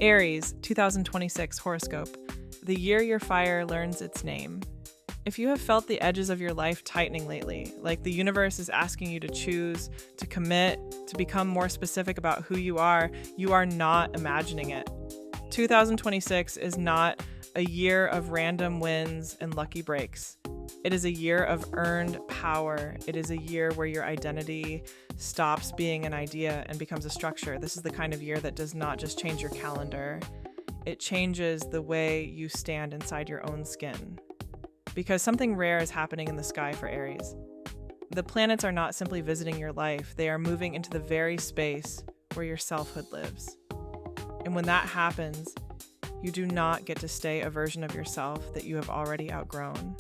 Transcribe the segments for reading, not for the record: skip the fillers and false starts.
Aries, 2026 horoscope. The year your fire learns its name. If you have felt the edges of your life tightening lately, like the universe is asking you to choose, to commit, to become more specific about who you are not imagining it. 2026 is not a year of random wins and lucky breaks. It is a year of earned power. It is a year where your identity stops being an idea and becomes a structure. This is the kind of year that does not just change your calendar. It changes the way you stand inside your own skin. Because something rare is happening in the sky for Aries. The planets are not simply visiting your life, they are moving into the very space where your selfhood lives. And when that happens, you do not get to stay a version of yourself that you have already outgrown.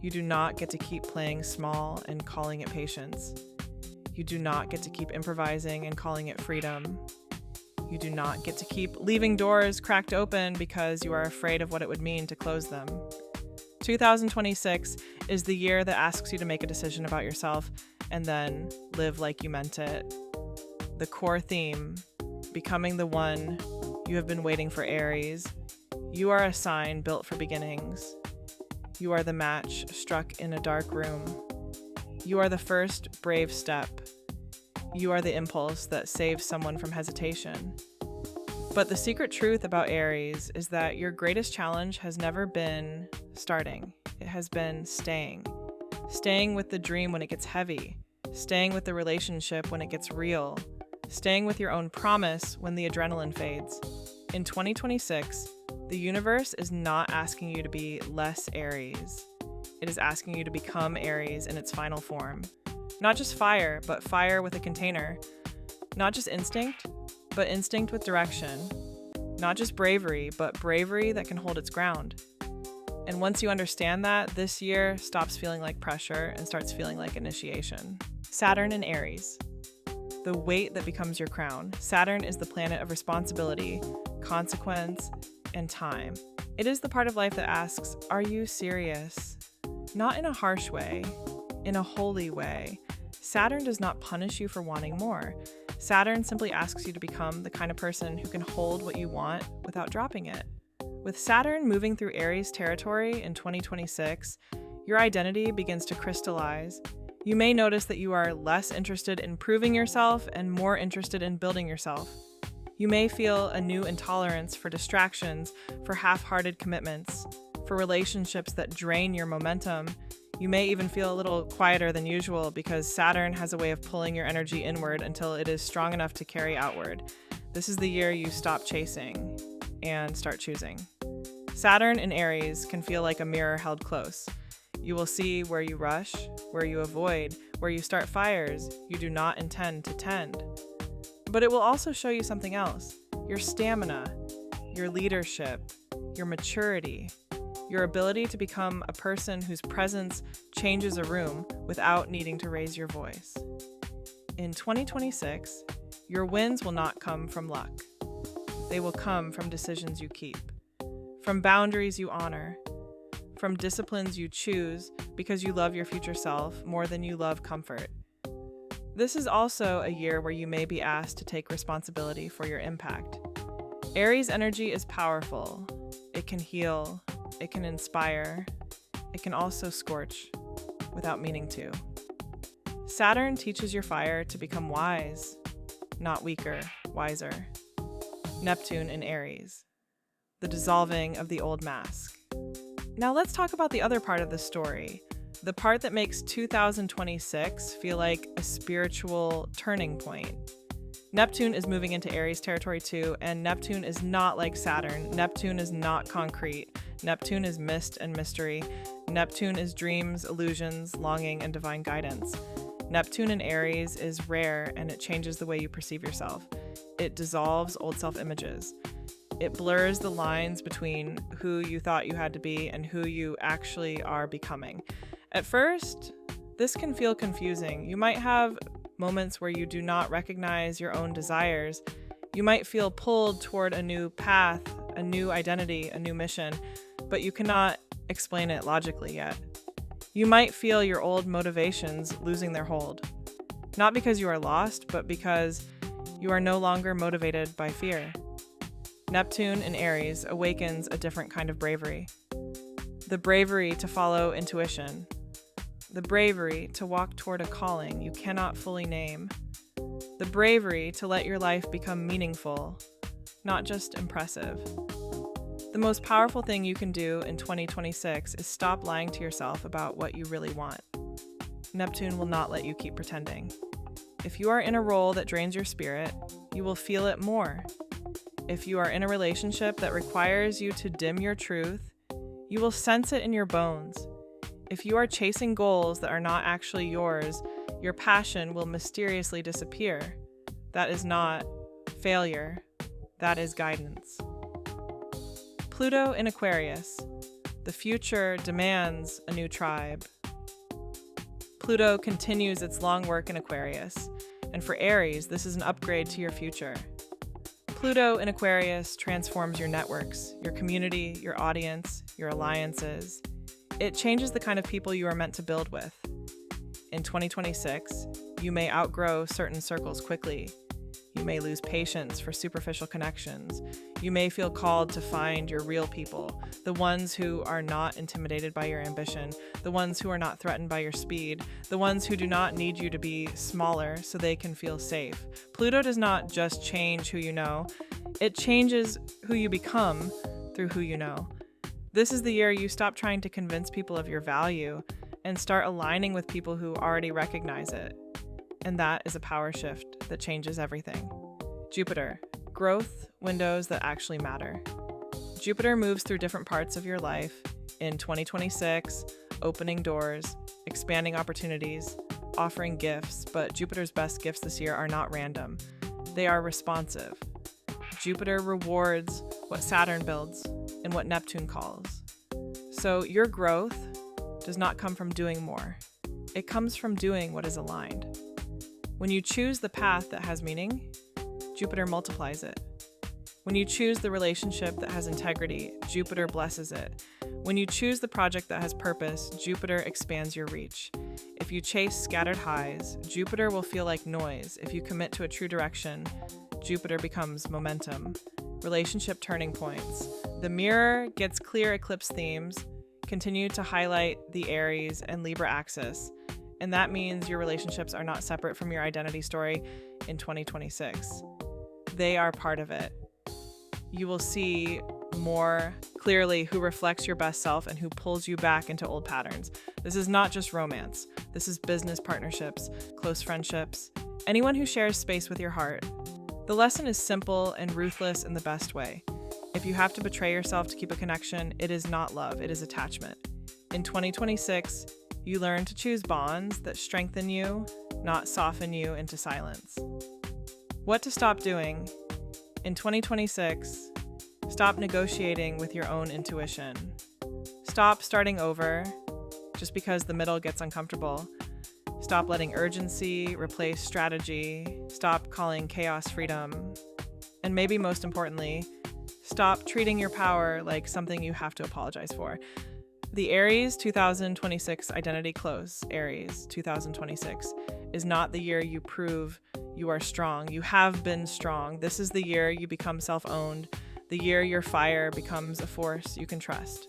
You do not get to keep playing small and calling it patience. You do not get to keep improvising and calling it freedom. You do not get to keep leaving doors cracked open because you are afraid of what it would mean to close them. 2026 is the year that asks you to make a decision about yourself and then live like you meant it. The core theme, becoming the one you have been waiting for, Aries. You are a sign built for beginnings. You are the match struck in a dark room. You are the first brave step. You are the impulse that saves someone from hesitation. But the secret truth about Aries is that your greatest challenge has never been starting. It has been staying. Staying with the dream when it gets heavy. Staying with the relationship when it gets real. Staying with your own promise when the adrenaline fades. In 2026, the universe is not asking you to be less Aries. It is asking you to become Aries in its final form. Not just fire, but fire with a container. Not just instinct, but instinct with direction. Not just bravery, but bravery that can hold its ground. And once you understand that, this year stops feeling like pressure and starts feeling like initiation. Saturn in Aries. The weight that becomes your crown. Saturn is the planet of responsibility, consequence, and time. It is the part of life that asks, are you serious? Not in a harsh way, in a holy way. Saturn does not punish you for wanting more. Saturn simply asks you to become the kind of person who can hold what you want without dropping it. With Saturn moving through Aries territory in 2026, your identity begins to crystallize. You may notice that you are less interested in proving yourself and more interested in building yourself. You may feel a new intolerance for distractions, for half-hearted commitments, for relationships that drain your momentum. You may even feel a little quieter than usual because Saturn has a way of pulling your energy inward until it is strong enough to carry outward. This is the year you stop chasing and start choosing. Saturn in Aries can feel like a mirror held close. You will see where you rush, where you avoid, where you start fires you do not intend to tend. But it will also show you something else: your stamina, your leadership, your maturity, your ability to become a person whose presence changes a room without needing to raise your voice. In 2026, your wins will not come from luck. They will come from decisions you keep, from boundaries you honor, from disciplines you choose because you love your future self more than you love comfort. This is also a year where you may be asked to take responsibility for your impact. Aries energy is powerful. It can heal. It can inspire. It can also scorch without meaning to. Saturn teaches your fire to become wise, not weaker, wiser. Neptune in Aries. The dissolving of the old mask. Now let's talk about the other part of the story. The part that makes 2026 feel like a spiritual turning point. Neptune is moving into Aries territory too, and Neptune is not like Saturn. Neptune is not concrete. Neptune is mist and mystery. Neptune is dreams, illusions, longing, and divine guidance. Neptune in Aries is rare, and it changes the way you perceive yourself. It dissolves old self-images. It blurs the lines between who you thought you had to be and who you actually are becoming. At first, this can feel confusing. You might have moments where you do not recognize your own desires. You might feel pulled toward a new path, a new identity, a new mission, but you cannot explain it logically yet. You might feel your old motivations losing their hold. Not because you are lost, but because you are no longer motivated by fear. Neptune in Aries awakens a different kind of bravery. The bravery to follow intuition. The bravery to walk toward a calling you cannot fully name. The bravery to let your life become meaningful, not just impressive. The most powerful thing you can do in 2026 is stop lying to yourself about what you really want. Neptune will not let you keep pretending. If you are in a role that drains your spirit, you will feel it more. If you are in a relationship that requires you to dim your truth, you will sense it in your bones. If you are chasing goals that are not actually yours, your passion will mysteriously disappear. That is not failure. That is guidance. Pluto in Aquarius. The future demands a new tribe. Pluto continues its long work in Aquarius, and for Aries, this is an upgrade to your future. Pluto in Aquarius transforms your networks, your community, your audience, your alliances. It changes the kind of people you are meant to build with. In 2026, you may outgrow certain circles quickly. You may lose patience for superficial connections. You may feel called to find your real people, the ones who are not intimidated by your ambition, the ones who are not threatened by your speed, the ones who do not need you to be smaller so they can feel safe. Pluto does not just change who you know, it changes who you become through who you know. This is the year you stop trying to convince people of your value and start aligning with people who already recognize it. And that is a power shift that changes everything. Jupiter, growth windows that actually matter. Jupiter moves through different parts of your life in 2026, opening doors, expanding opportunities, offering gifts, but Jupiter's best gifts this year are not random. They are responsive. Jupiter rewards what Saturn builds and what Neptune calls. So your growth does not come from doing more. It comes from doing what is aligned. When you choose the path that has meaning, Jupiter multiplies it. When you choose the relationship that has integrity, Jupiter blesses it. When you choose the project that has purpose, Jupiter expands your reach. If you chase scattered highs, Jupiter will feel like noise. If you commit to a true direction, Jupiter becomes momentum. Relationship turning points. The mirror gets clear eclipse themes, continue to highlight the Aries and Libra axis. And that means your relationships are not separate from your identity story in 2026. They are part of it. You will see more clearly who reflects your best self and who pulls you back into old patterns. This is not just romance. This is business partnerships, close friendships, anyone who shares space with your heart. The lesson is simple and ruthless in the best way. If you have to betray yourself to keep a connection, it is not love, it is attachment. In 2026, you learn to choose bonds that strengthen you, not soften you into silence. What to stop doing? In 2026, stop negotiating with your own intuition. Stop starting over just because the middle gets uncomfortable. Stop letting urgency replace strategy. Stop calling chaos freedom. And maybe most importantly, stop treating your power like something you have to apologize for. The Aries 2026 identity close, Aries 2026, is not the year you prove you are strong. You have been strong. This is the year you become self-owned, the year your fire becomes a force you can trust.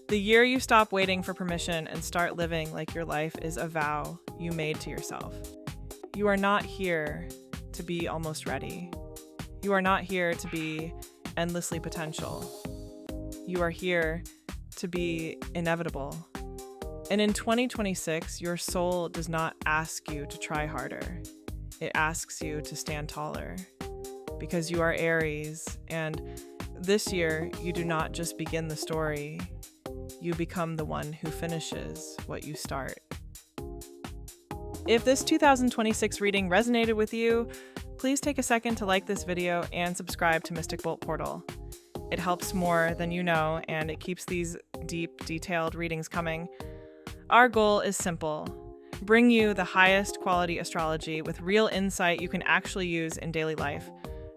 The year you stop waiting for permission and start living like your life is a vow you made to yourself. You are not here to be almost ready. You are not here to be endlessly potential. You are here to be inevitable. And in 2026, your soul does not ask you to try harder. It asks you to stand taller because you are Aries. And this year, you do not just begin the story, you become the one who finishes what you start. If this 2026 reading resonated with you, please take a second to like this video and subscribe to Mystic Bolt Portal. It helps more than you know, and it keeps these deep, detailed readings coming. Our goal is simple: bring you the highest quality astrology with real insight you can actually use in daily life.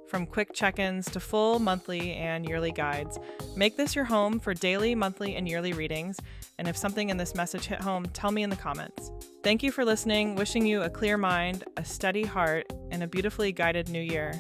From quick check-ins to full monthly and yearly guides, make this your home for daily, monthly, and yearly readings. And if something in this message hit home, tell me in the comments. Thank you for listening, wishing you a clear mind, a steady heart, and a beautifully guided new year.